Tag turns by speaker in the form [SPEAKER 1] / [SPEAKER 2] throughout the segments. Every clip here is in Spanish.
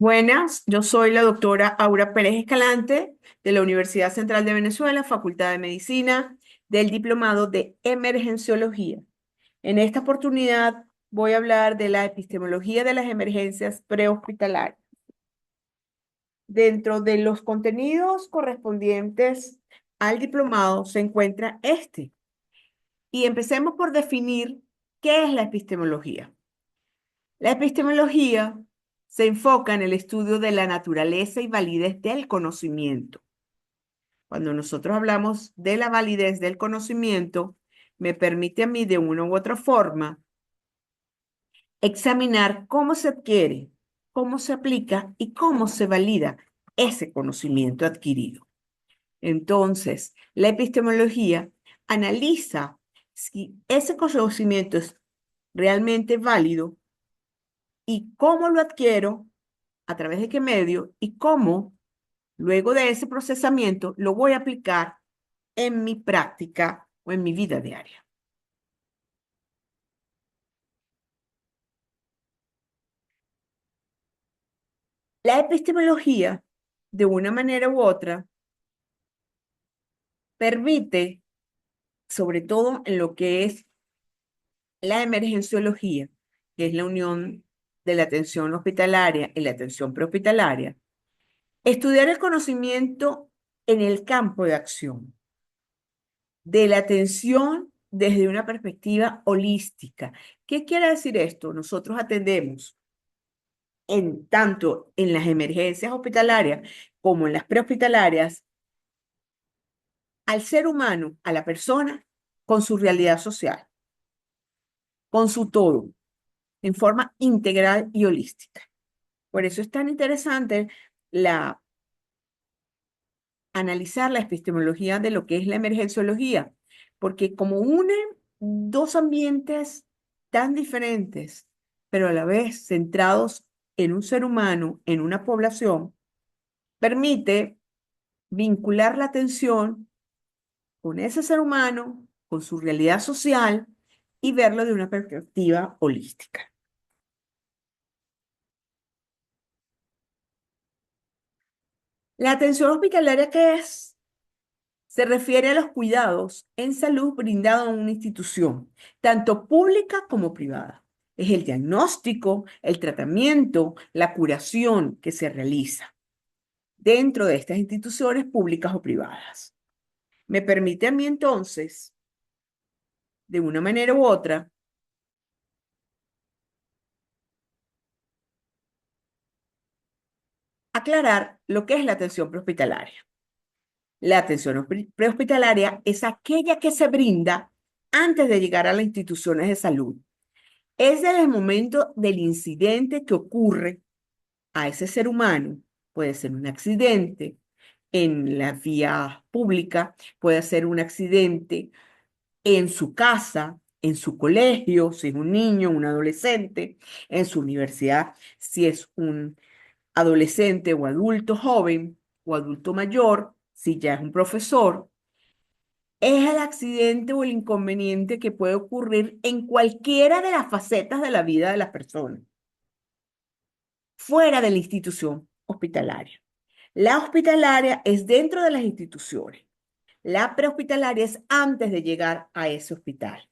[SPEAKER 1] Buenas, yo soy la doctora Aura Pérez Escalante de la Universidad Central de Venezuela, Facultad de Medicina, del Diplomado de Emergenciología. En esta oportunidad voy a hablar de la epistemología de las emergencias prehospitalarias. Dentro de los contenidos correspondientes al diplomado se encuentra este. Y empecemos por definir qué es la epistemología. La epistemología se enfoca en el estudio de la naturaleza y validez del conocimiento. Cuando nosotros hablamos de la validez del conocimiento, me permite a mí de una u otra forma examinar cómo se adquiere, cómo se aplica y cómo se valida ese conocimiento adquirido. Entonces, la epistemología analiza si ese conocimiento es realmente válido y cómo lo adquiero, a través de qué medio y cómo, luego de ese procesamiento, lo voy a aplicar en mi práctica o en mi vida diaria. La epistemología, de una manera u otra, permite, sobre todo en lo que es la emergenciología, que es la unión de la atención hospitalaria y la atención prehospitalaria, estudiar el conocimiento en el campo de acción de la atención desde una perspectiva holística. ¿Qué quiere decir esto? Nosotros atendemos tanto en las emergencias hospitalarias como en las prehospitalarias al ser humano, a la persona, con su realidad social, con su todo, en forma integral y holística. Por eso es tan interesante analizar la epistemología de lo que es la emergenciología, porque como une dos ambientes tan diferentes, pero a la vez centrados en un ser humano, en una población, permite vincular la atención con ese ser humano, con su realidad social y verlo de una perspectiva holística. La atención hospitalaria, ¿qué es? Se refiere a los cuidados en salud brindados en una institución, tanto pública como privada. Es el diagnóstico, el tratamiento, la curación que se realiza dentro de estas instituciones públicas o privadas. Me permite a mí entonces, de una manera u otra, aclarar lo que es la atención prehospitalaria. La atención prehospitalaria es aquella que se brinda antes de llegar a las instituciones de salud. Es desde el momento del incidente que ocurre a ese ser humano. Puede ser un accidente en la vía pública, puede ser un accidente en su casa, en su colegio, si es un niño, un adolescente, en su universidad, si es un adolescente o adulto joven o adulto mayor, si ya es un profesor. Es el accidente o el inconveniente que puede ocurrir en cualquiera de las facetas de la vida de las personas, fuera de la institución hospitalaria. La hospitalaria es dentro de las instituciones. La prehospitalaria es antes de llegar a ese hospital.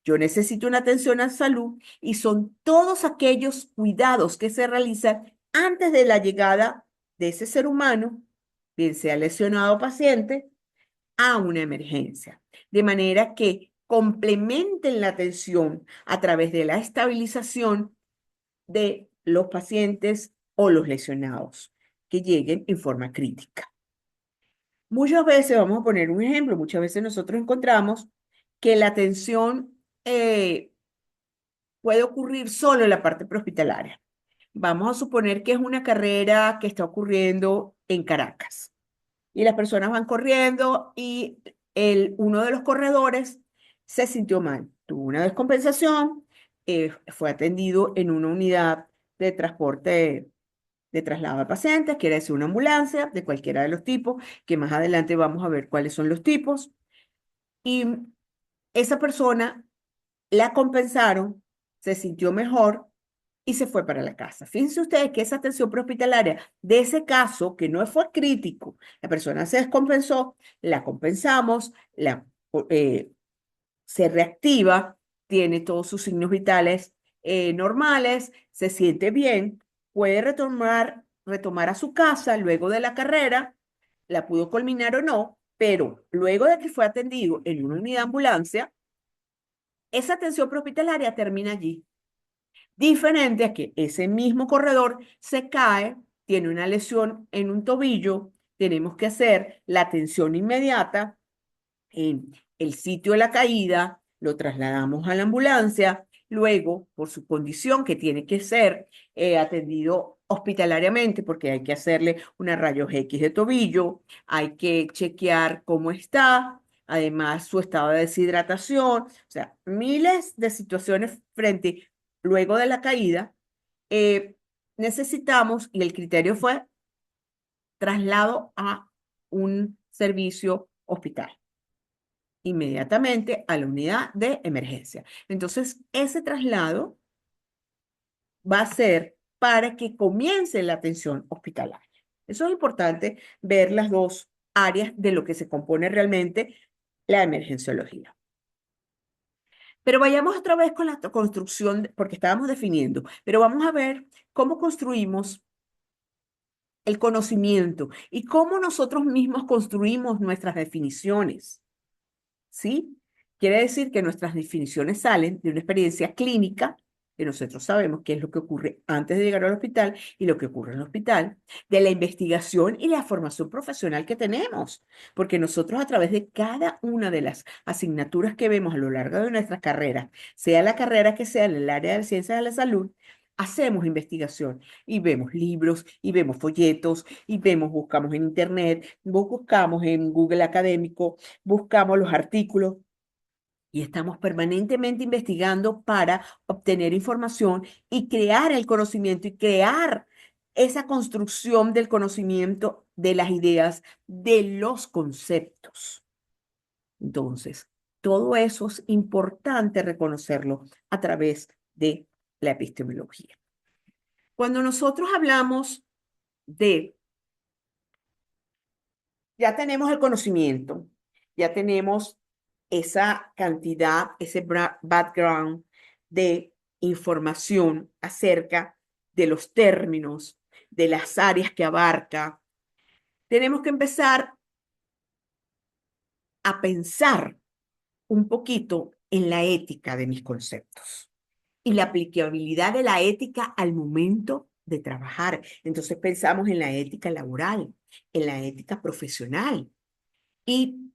[SPEAKER 1] Yo necesito una atención a salud y son todos aquellos cuidados que se realizan antes de la llegada de ese ser humano, bien sea lesionado o paciente, a una emergencia. De manera que complementen la atención a través de la estabilización de los pacientes o los lesionados que lleguen en forma crítica. Muchas veces, vamos a poner un ejemplo, muchas veces nosotros encontramos que la atención puede ocurrir solo en la parte prehospitalaria. Vamos a suponer que es una carrera que está ocurriendo en Caracas y las personas van corriendo y uno de los corredores se sintió mal, tuvo una descompensación, fue atendido en una unidad de transporte de traslado de pacientes, quiere decir una ambulancia de cualquiera de los tipos, que más adelante vamos a ver cuáles son los tipos. Y esa persona la compensaron, se sintió mejor y se fue para la casa. Fíjense ustedes que esa atención prehospitalaria de ese caso, que no fue crítico, la persona se descompensó, la compensamos, se reactiva, tiene todos sus signos vitales normales, se siente bien, puede retomar a su casa luego de la carrera, la pudo culminar o no, pero luego de que fue atendido en una unidad de ambulancia, esa atención prehospitalaria termina allí. Diferente a que ese mismo corredor se cae, tiene una lesión en un tobillo, tenemos que hacer la atención inmediata en el sitio de la caída, lo trasladamos a la ambulancia, luego, por su condición que tiene que ser atendido hospitalariamente, porque hay que hacerle una rayos X de tobillo, hay que chequear cómo está, además su estado de deshidratación, o sea, miles de situaciones luego de la caída, eh, necesitamos, y el criterio fue traslado a un servicio hospital inmediatamente a la unidad de emergencia. Entonces, ese traslado va a ser para que comience la atención hospitalaria. Eso es importante ver las dos áreas de lo que se compone realmente la emergenciología. Pero vayamos otra vez con la construcción, porque estábamos definiendo, pero vamos a ver cómo construimos el conocimiento y cómo nosotros mismos construimos nuestras definiciones. ¿Sí? Quiere decir que nuestras definiciones salen de una experiencia clínica, que nosotros sabemos qué es lo que ocurre antes de llegar al hospital y lo que ocurre en el hospital, de la investigación y la formación profesional que tenemos, porque nosotros a través de cada una de las asignaturas que vemos a lo largo de nuestra carrera, sea la carrera que sea en el área de ciencias de la salud, hacemos investigación y vemos libros y vemos folletos y buscamos en internet, buscamos en Google Académico, buscamos los artículos y estamos permanentemente investigando para obtener información y crear el conocimiento y crear esa construcción del conocimiento, de las ideas, de los conceptos. Entonces, todo eso es importante reconocerlo a través de la epistemología. Cuando nosotros hablamos de, ya tenemos el conocimiento, ya tenemos esa cantidad, ese background de información acerca de los términos, de las áreas que abarca, tenemos que empezar a pensar un poquito en la ética de mis conceptos y la aplicabilidad de la ética al momento de trabajar. Entonces pensamos en la ética laboral, en la ética profesional. Y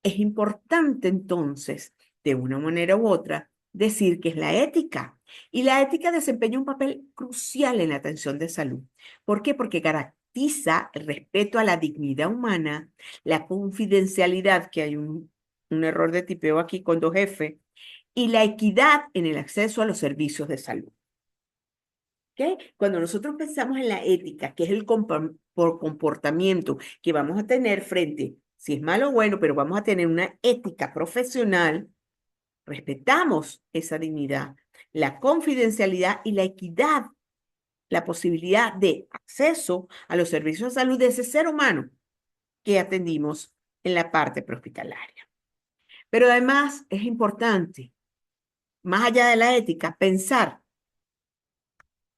[SPEAKER 1] es importante entonces, de una manera u otra, decir que es la ética. Y la ética desempeña un papel crucial en la atención de salud. ¿Por qué? Porque garantiza el respeto a la dignidad humana, la confidencialidad, que hay un error de tipeo aquí con dos F, y la equidad en el acceso a los servicios de salud. ¿Okay? Cuando nosotros pensamos en la ética, que es el por comportamiento que vamos a tener frente, si es malo o bueno, pero vamos a tener una ética profesional, respetamos esa dignidad, la confidencialidad y la equidad, la posibilidad de acceso a los servicios de salud de ese ser humano que atendimos en la parte prehospitalaria. Pero además es importante, más allá de la ética, pensar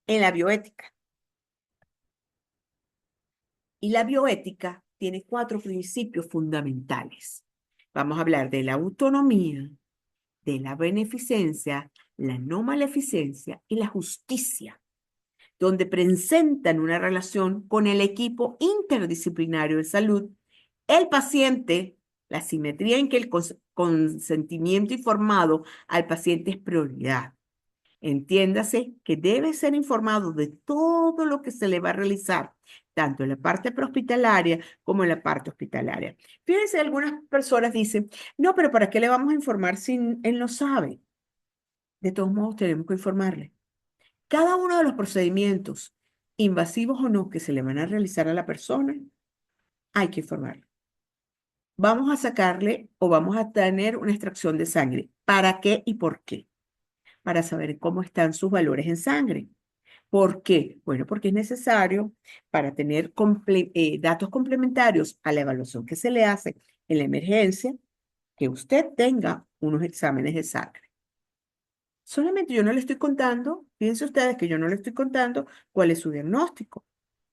[SPEAKER 1] en la bioética. Y la bioética tiene 4 principios fundamentales. Vamos a hablar de la autonomía, de la beneficencia, la no maleficencia y la justicia, donde presentan una relación con el equipo interdisciplinario de salud, el paciente, la simetría en que el consentimiento informado al paciente es prioridad. Entiéndase que debe ser informado de todo lo que se le va a realizar, tanto en la parte prehospitalaria como en la parte hospitalaria. Fíjense, algunas personas dicen, no, pero ¿para qué le vamos a informar si él no sabe? De todos modos, tenemos que informarle. Cada uno de los procedimientos, invasivos o no, que se le van a realizar a la persona, hay que informarle. Vamos a sacarle o vamos a tener una extracción de sangre. ¿Para qué y por qué? Para saber cómo están sus valores en sangre. ¿Por qué? Bueno, porque es necesario para tener datos complementarios a la evaluación que se le hace en la emergencia, que usted tenga unos exámenes de sangre. Solamente yo no le estoy contando, fíjense ustedes que yo no le estoy contando cuál es su diagnóstico.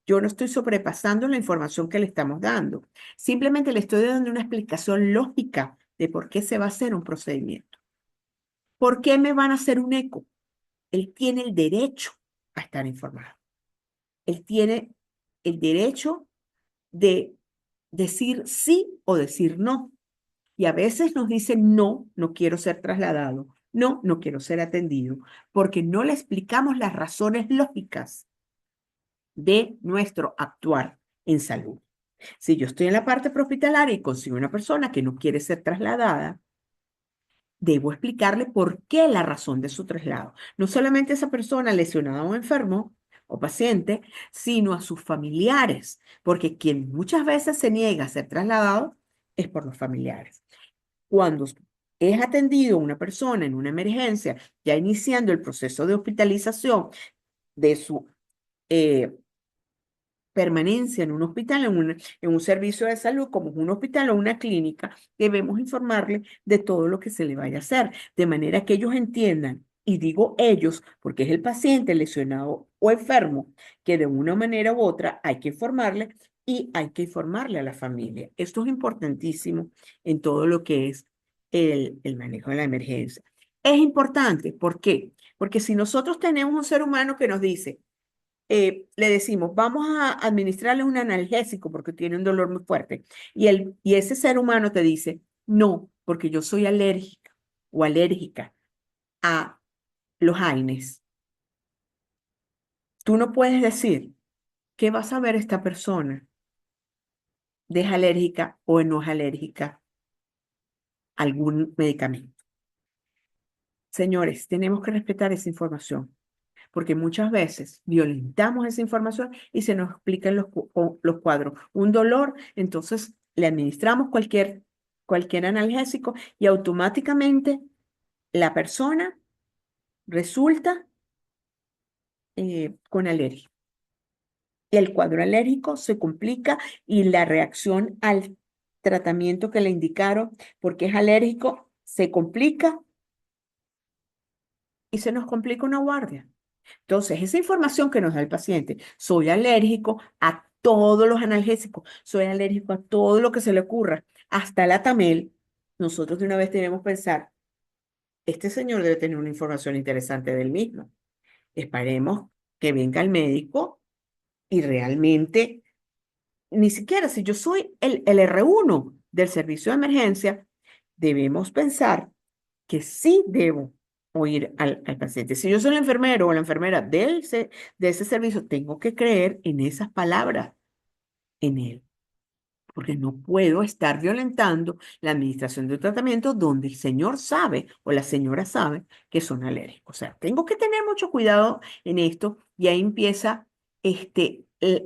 [SPEAKER 1] Yo no estoy sobrepasando la información que le estamos dando. Simplemente le estoy dando una explicación lógica de por qué se va a hacer un procedimiento. ¿Por qué me van a hacer un eco? Él tiene el derecho a estar informado. Él tiene el derecho de decir sí o decir no. Y a veces nos dicen, no, no quiero ser trasladado, no, no quiero ser atendido, porque no le explicamos las razones lógicas de nuestro actuar en salud. Si yo estoy en la parte prehospitalaria y consigo una persona que no quiere ser trasladada, debo explicarle por qué la razón de su traslado. No solamente a esa persona lesionada o enfermo o paciente, sino a sus familiares, porque quien muchas veces se niega a ser trasladado es por los familiares. Cuando es atendido una persona en una emergencia, ya iniciando el proceso de hospitalización de su eh, permanencia en un hospital, en un servicio de salud, como es un hospital o una clínica, debemos informarle de todo lo que se le vaya a hacer, de manera que ellos entiendan, y digo ellos, porque es el paciente lesionado o enfermo, que de una manera u otra hay que informarle y hay que informarle a la familia. Esto es importantísimo en todo lo que es el manejo de la emergencia. Es importante, ¿por qué? Porque si nosotros tenemos un ser humano que nos dice, le decimos, vamos a administrarle un analgésico porque tiene un dolor muy fuerte. Y ese ser humano te dice, no, porque yo soy alérgica o alérgica a los AINES. Tú no puedes decir qué va a saber esta persona de es alérgica o no es alérgica a algún medicamento. Señores, tenemos que respetar esa información, porque muchas veces violentamos esa información y se nos explican los cuadros. Un dolor, entonces le administramos cualquier analgésico y automáticamente la persona resulta con alergia. Y el cuadro alérgico se complica y la reacción al tratamiento que le indicaron, porque es alérgico, se complica y se nos complica una guardia. Entonces, esa información que nos da el paciente, soy alérgico a todos los analgésicos, soy alérgico a todo lo que se le ocurra, hasta la Atamel, nosotros de una vez tenemos que pensar, este señor debe tener una información interesante del mismo. Esperemos que venga el médico y realmente, ni siquiera si yo soy el R1 del servicio de emergencia, debemos pensar que sí debo oír al paciente. Si yo soy el enfermero o la enfermera de ese servicio, tengo que creer en esas palabras, en él, porque no puedo estar violentando la administración de un tratamiento donde el señor sabe o la señora sabe que son alérgicos. O sea, tengo que tener mucho cuidado en esto y ahí empieza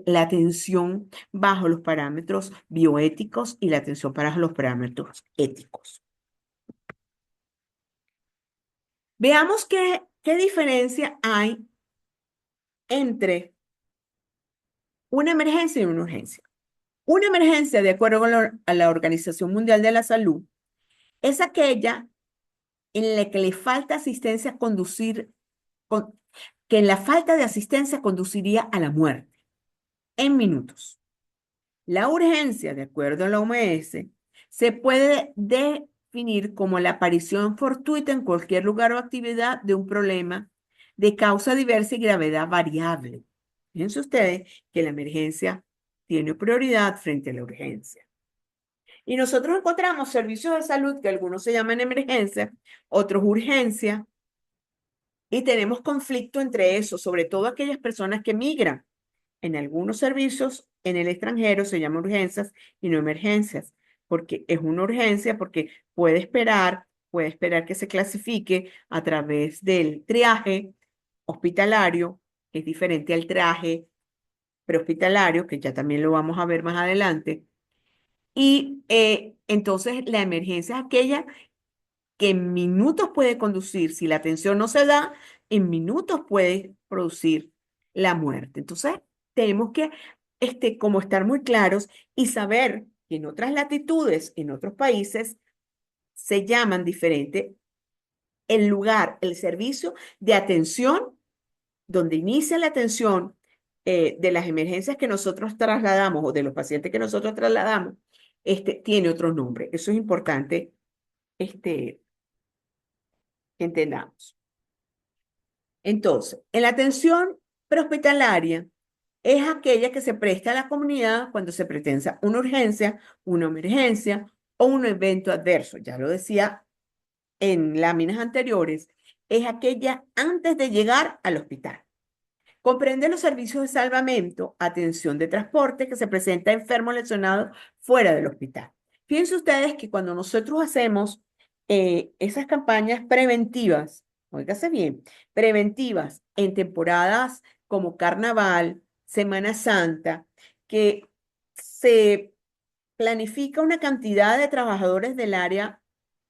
[SPEAKER 1] la atención bajo los parámetros bioéticos y la atención para los parámetros éticos. Veamos qué diferencia hay entre una emergencia y una urgencia. Una emergencia, de acuerdo a la Organización Mundial de la Salud, es aquella en la que le falta asistencia a conducir, que en la falta de asistencia conduciría a la muerte en minutos. La urgencia, de acuerdo a la OMS, se puede definir como la aparición fortuita en cualquier lugar o actividad de un problema de causa diversa y gravedad variable. Fíjense ustedes que la emergencia tiene prioridad frente a la urgencia. Y nosotros encontramos servicios de salud que algunos se llaman emergencia, otros urgencia, y tenemos conflicto entre eso, sobre todo aquellas personas que migran. En algunos servicios en el extranjero se llama urgencias y no emergencias, porque es una urgencia, porque puede esperar que se clasifique a través del triaje hospitalario, que es diferente al triaje prehospitalario, que ya también lo vamos a ver más adelante. Y entonces la emergencia es aquella que en minutos puede conducir, si la atención no se da, en minutos puede producir la muerte. Entonces, tenemos que como estar muy claros y saber que en otras latitudes, en otros países, se llaman diferente el lugar, el servicio de atención, donde inicia la atención de las emergencias que nosotros trasladamos o de los pacientes que nosotros trasladamos, tiene otro nombre. Eso es importante que entendamos. Entonces, en la atención prehospitalaria es aquella que se presta a la comunidad cuando se pretende una urgencia, una emergencia o un evento adverso. Ya lo decía en láminas anteriores, es aquella antes de llegar al hospital. Comprende los servicios de salvamento, atención de transporte que se presenta a enfermos lesionados fuera del hospital. Fíjense ustedes que cuando nosotros hacemos esas campañas preventivas, óigase bien, preventivas en temporadas como Carnaval, Semana Santa, que se planifica una cantidad de trabajadores del área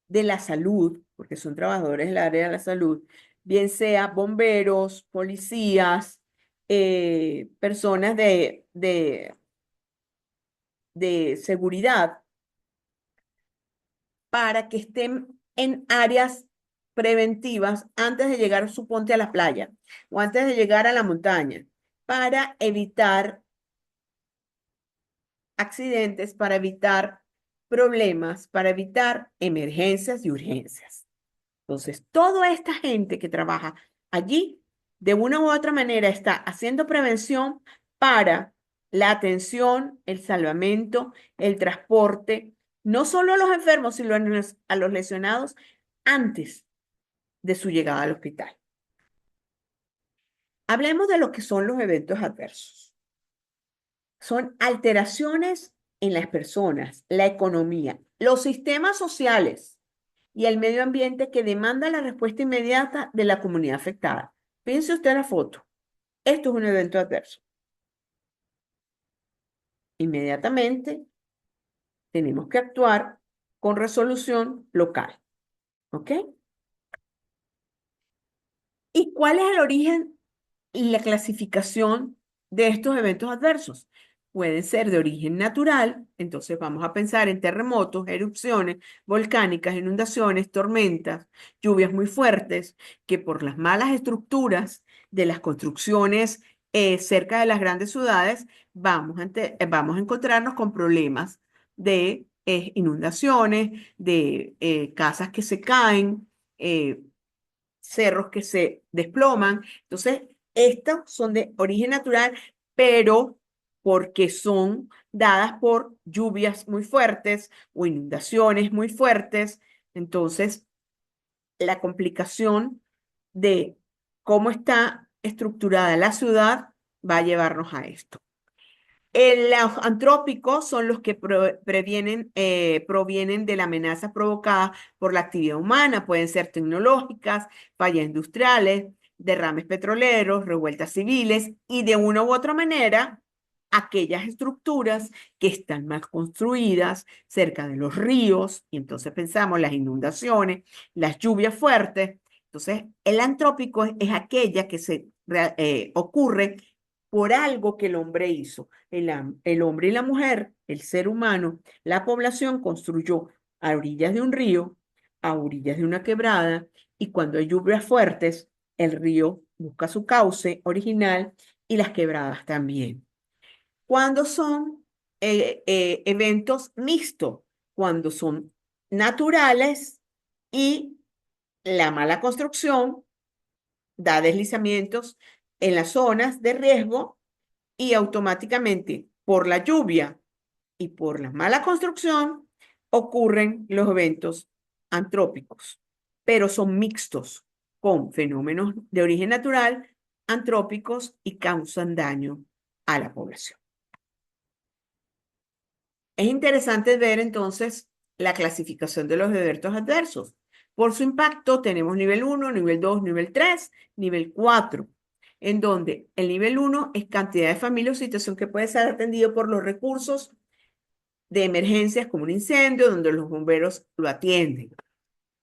[SPEAKER 1] de la salud, porque son trabajadores del área de la salud, bien sea bomberos, policías, personas de seguridad, para que estén en áreas preventivas antes de llegar, suponte, a la playa o antes de llegar a la montaña, para evitar accidentes, para evitar problemas, para evitar emergencias y urgencias. Entonces, toda esta gente que trabaja allí, de una u otra manera, está haciendo prevención para la atención, el salvamento, el transporte, no solo a los enfermos, sino a los lesionados antes de su llegada al hospital. Hablemos de lo que son los eventos adversos. Son alteraciones en las personas, la economía, los sistemas sociales y el medio ambiente que demanda la respuesta inmediata de la comunidad afectada. Piense usted en la foto. Esto es un evento adverso. Inmediatamente tenemos que actuar con resolución local. ¿Ok? ¿Y cuál es el origen y la clasificación de estos eventos adversos? Pueden ser de origen natural, entonces vamos a pensar en terremotos, erupciones volcánicas, inundaciones, tormentas, lluvias muy fuertes, que por las malas estructuras de las construcciones cerca de las grandes ciudades, vamos a encontrarnos con problemas de inundaciones, de casas que se caen, cerros que se desploman. Entonces, estas son de origen natural, pero porque son dadas por lluvias muy fuertes o inundaciones muy fuertes. Entonces, la complicación de cómo está estructurada la ciudad va a llevarnos a esto. Los antrópicos son los que provienen de la amenaza provocada por la actividad humana, pueden ser tecnológicas, fallas industriales, derrames petroleros, revueltas civiles y de una u otra manera aquellas estructuras que están mal construidas cerca de los ríos, y entonces pensamos las inundaciones, las lluvias fuertes. Entonces, el antrópico es aquella que ocurre por algo que el hombre hizo. El hombre y la mujer, el ser humano, la población construyó a orillas de un río, a orillas de una quebrada, y cuando hay lluvias fuertes, el río busca su cauce original y las quebradas también. Cuando son eventos mixtos, cuando son naturales y la mala construcción da deslizamientos en las zonas de riesgo y automáticamente por la lluvia y por la mala construcción ocurren los eventos antrópicos, pero son mixtos con fenómenos de origen natural, antrópicos y causan daño a la población. Es interesante ver entonces la clasificación de los eventos adversos. Por su impacto tenemos nivel 1, nivel 2, nivel 3, nivel 4, en donde el nivel 1 es cantidad de familias o situación que puede ser atendido por los recursos de emergencias como un incendio, donde los bomberos lo atienden.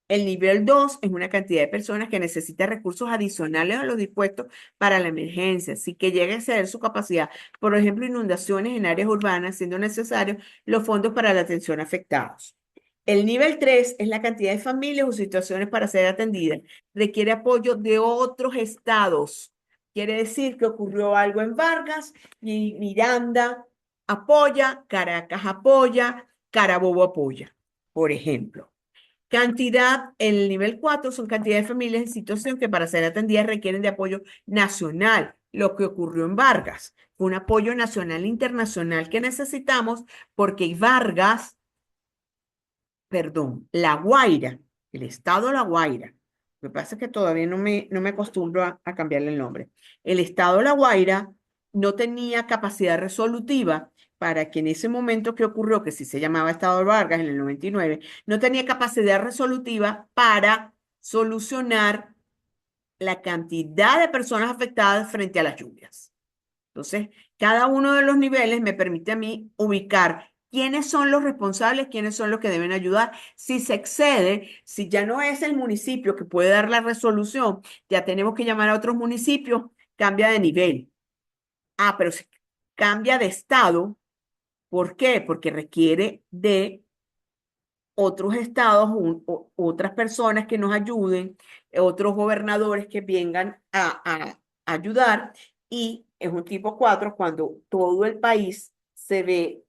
[SPEAKER 1] El nivel 2 es una cantidad de personas que necesita recursos adicionales a los dispuestos para la emergencia, así que llegue a exceder su capacidad. Por ejemplo, inundaciones en áreas urbanas, siendo necesarios los fondos para la atención a afectados. El nivel 3 es la cantidad de familias o situaciones para ser atendidas. Requiere apoyo de otros estados. Quiere decir que ocurrió algo en Vargas y Miranda apoya, Caracas apoya, Carabobo apoya, por ejemplo. Cantidad, el nivel 4 son cantidad de familias en situación que para ser atendidas requieren de apoyo nacional, lo que ocurrió en Vargas. Fue un apoyo nacional e internacional que necesitamos porque Vargas, perdón, La Guaira, el estado de La Guaira. Lo que pasa es que todavía no me acostumbro a cambiarle el nombre. El estado de La Guaira no tenía capacidad resolutiva para que en ese momento que ocurrió, que sí se llamaba Estado de Vargas en el 99, no tenía capacidad resolutiva para solucionar la cantidad de personas afectadas frente a las lluvias. Entonces, cada uno de los niveles me permite a mí ubicar quiénes son los responsables, quiénes son los que deben ayudar. Si se excede, si ya no es el municipio que puede dar la resolución, ya tenemos que llamar a otros municipios, cambia de nivel. Ah, pero si cambia de estado, ¿por qué? Porque requiere de otros estados, otras personas que nos ayuden, otros gobernadores que vengan a ayudar. Y es un tipo 4 cuando todo el país se ve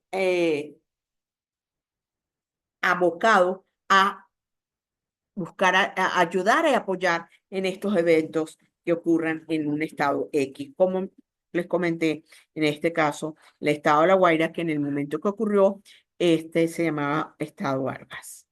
[SPEAKER 1] abocado a buscar, a ayudar y apoyar en estos eventos que ocurran en un estado X. Como les comenté, en este caso, el estado de La Guaira, que en el momento que ocurrió, este se llamaba Estado Vargas.